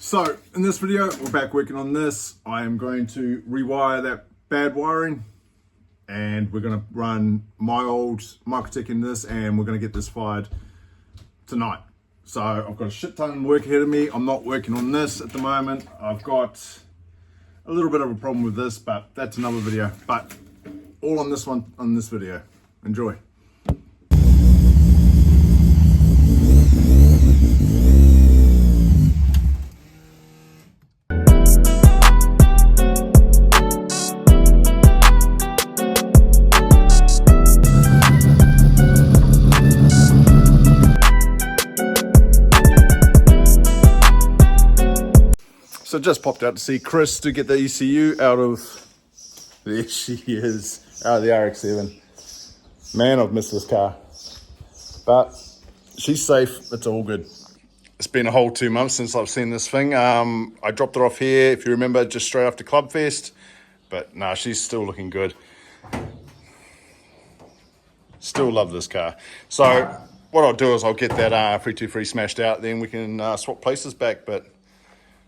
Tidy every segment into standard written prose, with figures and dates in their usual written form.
So in this video, we're back working on this. I am going to rewire that bad wiring and we're going to run my old Microtech in this and we're going to get this fired tonight. So I've got a shit ton of work ahead of me. I'm not working on this at the moment. I've got a little bit of a problem with this, but that's another video. But all on this one, on this video. Enjoy. So just popped out to see Chris to get the ECU out of, there she is, out of the RX-7. Man, I've missed this car. But she's safe, it's all good. It's been a whole 2 months since I've seen this thing. I dropped her off here, if you remember, just straight after Clubfest. But nah, she's still looking good. Still love this car. So what I'll do is I'll get that 323 smashed out, then we can swap places back. But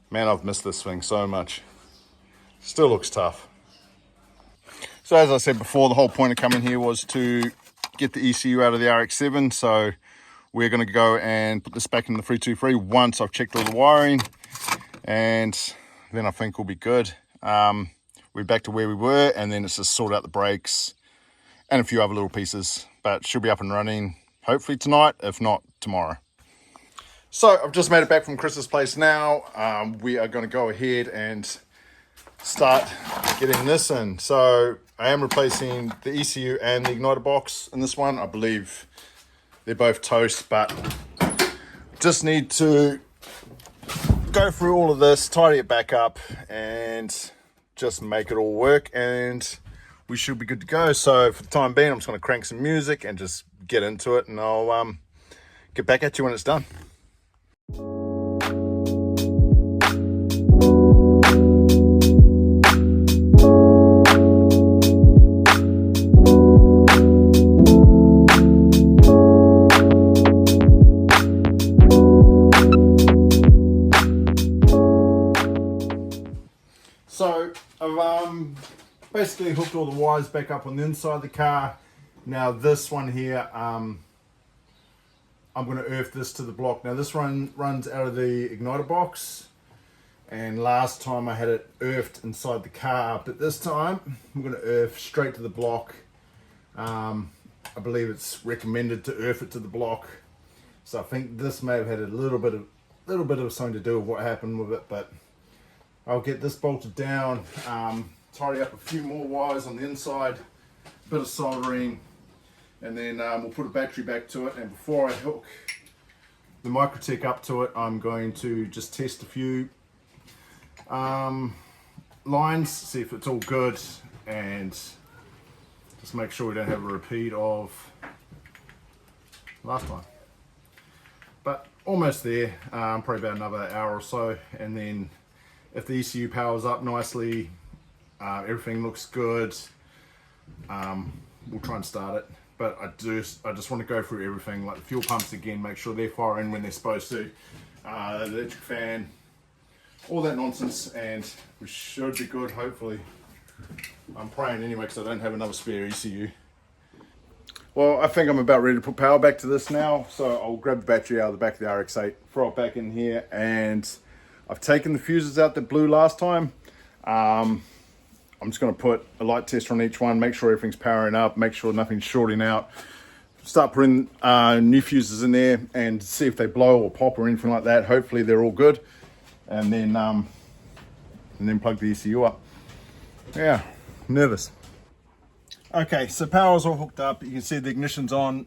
man, I've missed this thing so much. Still looks tough. So as I said before, the whole point of coming here was to get the ECU out of the RX-7. So we're going to go and put this back in the 323 once I've checked all the wiring. And then I think we'll be good. We're back to where we were, and then it's just sort out the brakes and a few other little pieces. But she'll be up and running hopefully tonight, if not tomorrow. So I've just made it back from Chris's place now. We are going to go ahead and start getting this in. So I am replacing the ECU and the igniter box in this one. I believe they're both toast, but just need to go through all of this, tidy it back up, and just make it all work, and we should be good to go. So for the time being, I'm just going to crank some music and just get into it, and I'll get back at you when it's done. So I've basically hooked all the wires back up on the inside of the car. Now this one here, I'm going to earth this to the block. Now this one runs out of the igniter box, and last time I had it earthed inside the car, but this time I'm going to earth straight to the block. I believe it's recommended to earth it to the block, so I think this may have had a little bit of something to do with what happened with it, but I'll get this bolted down, tidy up a few more wires on the inside, bit of soldering, and then we'll put a battery back to it. And before I hook the Microtech up to it, I'm going to just test a few lines, see if it's all good, and just make sure we don't have a repeat of last time. But almost there, probably about another hour or so, and then if the ECU powers up nicely, everything looks good, we'll try and start it. But I just want to go through everything, like the fuel pumps again, make sure they're firing when they're supposed to, the electric fan, all that nonsense, and we should be good, hopefully. I'm praying anyway, because I don't have another spare ECU. Well, I think I'm about ready to put power back to this now, so I'll grab the battery out of the back of the RX-8, throw it back in here, and I've taken the fuses out that blew last time. I'm just going to put a light tester on each one, make sure everything's powering up, make sure nothing's shorting out. Start putting new fuses in there and see if they blow or pop or anything like that. Hopefully they're all good. And then plug the ECU up. Yeah, nervous. Okay, so power's all hooked up. You can see the ignition's on.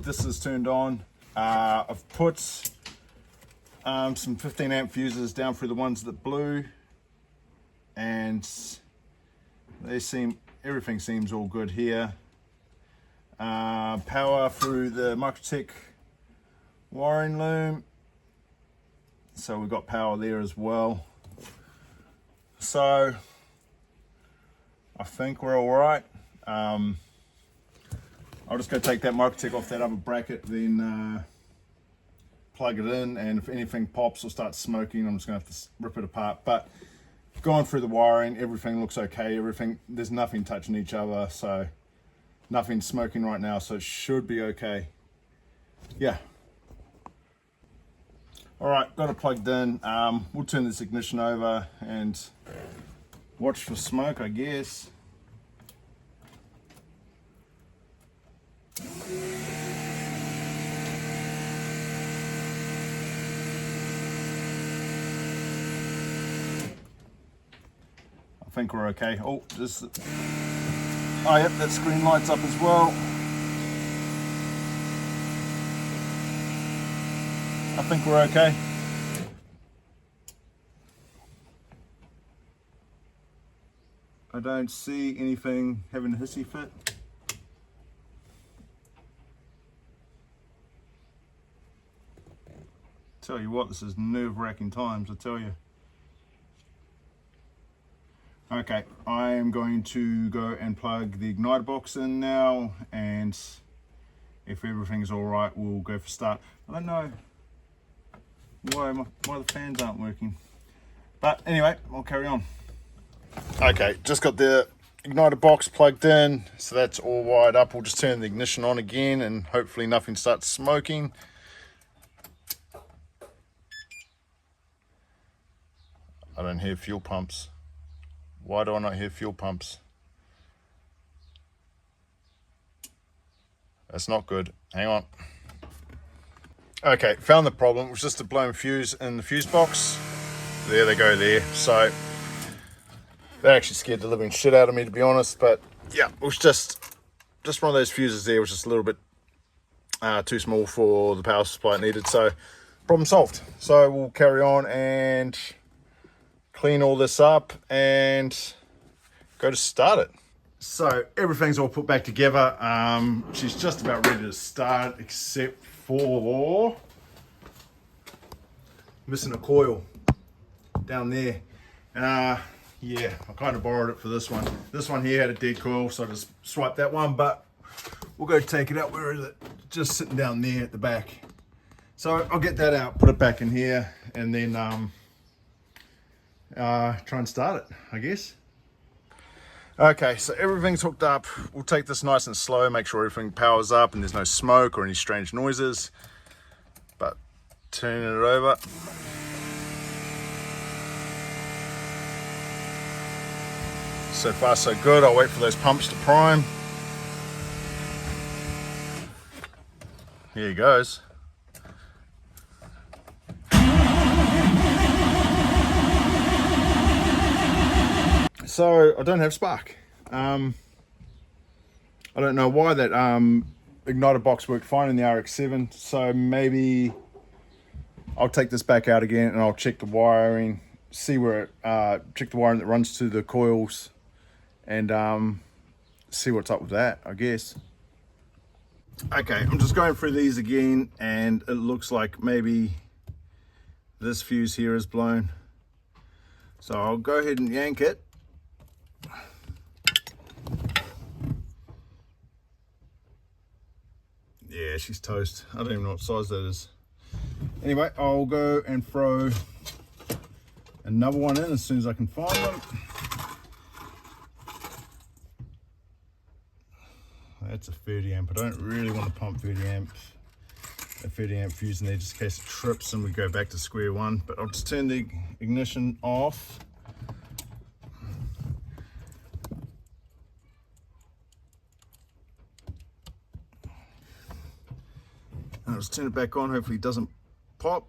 This is turned on. I've put some 15 amp fuses down through the ones that blew, and everything seems all good here. Power through the Microtech wiring loom, so we've got power there as well. So I think we're all right. I'll just go take that Microtech off that other bracket, then plug it in, and if anything pops or starts smoking, I'm just going to have to rip it apart. But going through the wiring, everything looks okay. There's nothing touching each other, so nothing's smoking right now, so it should be okay. Yeah. All right, got it plugged in. We'll turn this ignition over and watch for smoke, I guess. I think we're okay. Oh, yep, that screen lights up as well. I think we're okay. I don't see anything having a hissy fit. Tell you what, this is nerve-wracking times, I tell you. Okay, I am going to go and plug the igniter box in now, and if everything's all right, we'll go for start. I don't know why the fans aren't working, but anyway, I'll carry on. Okay, just got the igniter box plugged in, so that's all wired up. We'll just turn the ignition on again, and hopefully nothing starts smoking. I don't hear fuel pumps. Why do I not hear fuel pumps? That's not good. Hang on. Okay, found the problem. It was just a blown fuse in the fuse box. There they go there. So that actually scared the living shit out of me, to be honest. But yeah, it was just one of those fuses there. It was just a little bit too small for the power supply it needed. So problem solved. So we'll carry on and clean all this up and go to start it. So everything's all put back together. She's just about ready to start, except for missing a coil down there. Yeah, I kind of borrowed it for this one. This one here had a dead coil, so I just swiped that one, but we'll go take it out. Where is it? Just sitting down there at the back. So I'll get that out, put it back in here, and then try and start it, I guess. Okay, so everything's hooked up. We'll take this nice and slow, make sure everything powers up and there's no smoke or any strange noises. But turning it over. So far so good. I'll wait for those pumps to prime. Here he goes. So I don't have spark. I don't know why that igniter box worked fine in the RX-7. So maybe I'll take this back out again and I'll check the wiring, see where it, check the wiring that runs to the coils, and see what's up with that, I guess. Okay, I'm just going through these again, and it looks like maybe this fuse here is blown. So I'll go ahead and yank it. Yeah, she's toast. I don't even know what size that is. Anyway, I'll go and throw another one in as soon as I can find them. That's a 30 amp. I don't really want to pump 30 amp fuse in there just in case it trips and we go back to square one. But I'll just turn the ignition off. And I'll just turn it back on. Hopefully it doesn't pop.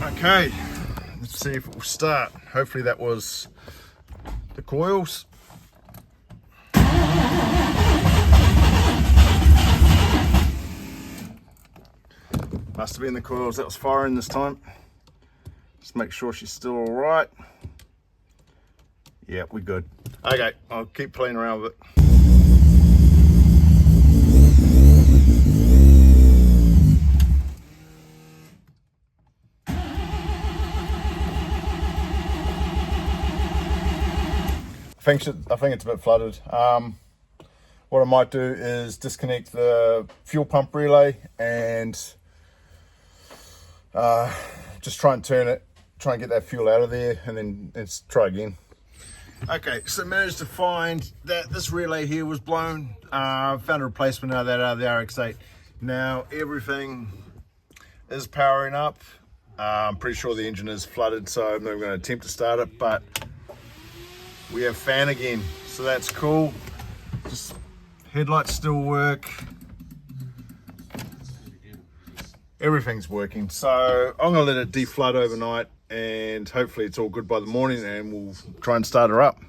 Okay, let's see if it will start. Hopefully that was the coils. Must have been the coils that was firing this time. Just make sure she's still all right. Yeah, we're good. Okay, I'll keep playing around with it. I think it's a bit flooded. What I might do is disconnect the fuel pump relay and just try and turn it, try and get that fuel out of there, and then let's try again. Okay, so managed to find that this relay here was blown. Found a replacement out of the RX-8. Now everything is powering up. I'm pretty sure the engine is flooded, so I'm not going to attempt to start it, but we have fan again, so that's cool. Just headlights still work. Everything's working, so I'm going to let it deflood overnight, and hopefully it's all good by the morning, and we'll try and start her up.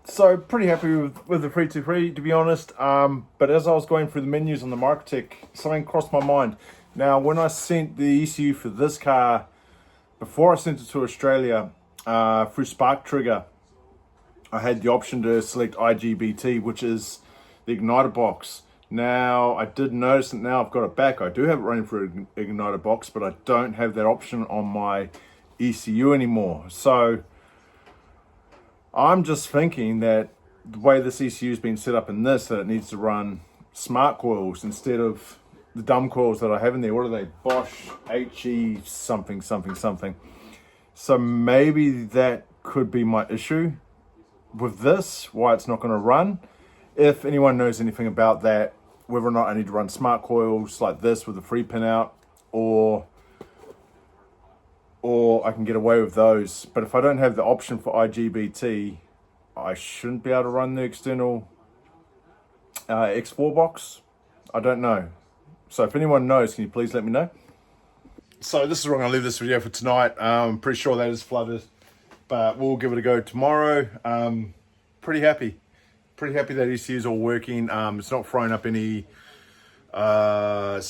So pretty happy with the 323, to be honest. But as I was going through the menus on the Microtech, something crossed my mind. Now, when I sent the ECU for this car, before I sent it to Australia through Spark Trigger, I had the option to select IGBT, which is the igniter box. Now, I did notice that now I've got it back. I do have it running through an igniter box, but I don't have that option on my ECU anymore. So I'm just thinking that the way this ECU has been set up in this, that it needs to run smart coils instead of the dumb coils that I have in there. What are they? Bosch HE something, something, something. So maybe that could be my issue with this, why it's not going to run. If anyone knows anything about that, whether or not I need to run smart coils like this with a 3-pin out, or I can get away with those. But if I don't have the option for IGBT, I shouldn't be able to run the external X4 box. I don't know. So if anyone knows, can you please let me know? So this is where I'm going to leave this video for tonight. I'm pretty sure that is flooded, but we'll give it a go tomorrow. Pretty happy that ECU is all working. It's not throwing up any red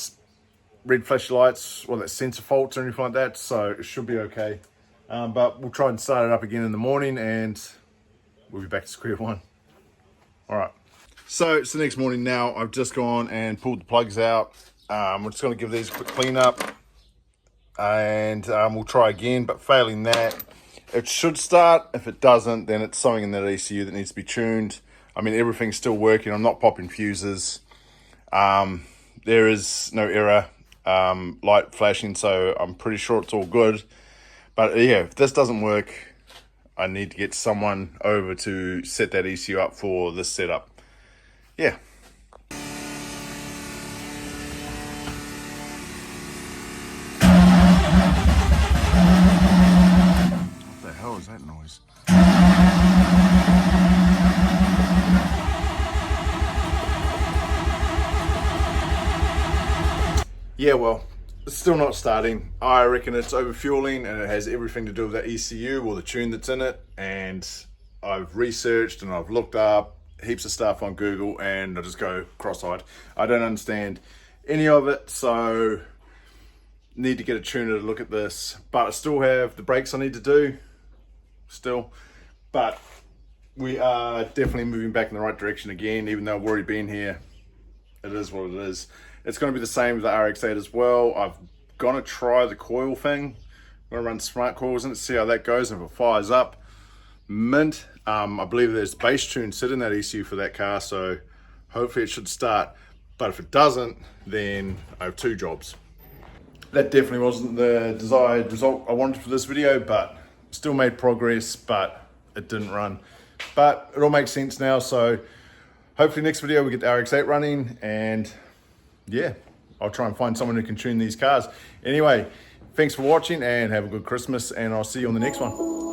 flash lights or that sensor faults or anything like that, so it should be okay. But we'll try and start it up again in the morning, and we'll be back to square one. All right. So it's the next morning now. I've just gone and pulled the plugs out. We're just going to give these a quick clean up, and we'll try again. But failing that, it should start. If it doesn't, then it's something in that ECU that needs to be tuned. I mean, everything's still working. I'm not popping fuses. There is no error light flashing, so I'm pretty sure it's all good. But yeah, if this doesn't work, I need to get someone over to set that ECU up for this setup. Yeah. What the hell is that noise? Yeah, well, it's still not starting. I reckon it's overfueling, and it has everything to do with that ECU or the tune that's in it. And I've researched and I've looked up heaps of stuff on Google, and I just go cross-eyed. I don't understand any of it, so need to get a tuner to look at this. But I still have the brakes I need to do still. But we are definitely moving back in the right direction again, even though I've already been here. It is what it is. It's going to be the same with the RX-8 as well. I've going to try the coil thing. I'm going to run smart coils in it, see how that goes. And if it fires up, mint. I believe there's bass tune sit in that ECU for that car, so hopefully it should start. But if it doesn't, then I have 2 jobs. That definitely wasn't the desired result I wanted for this video, but still made progress, but it didn't run. But it all makes sense now, so hopefully next video we get the RX-8 running, and yeah, I'll try and find someone who can tune these cars. Anyway, thanks for watching, and have a good Christmas, and I'll see you on the next one.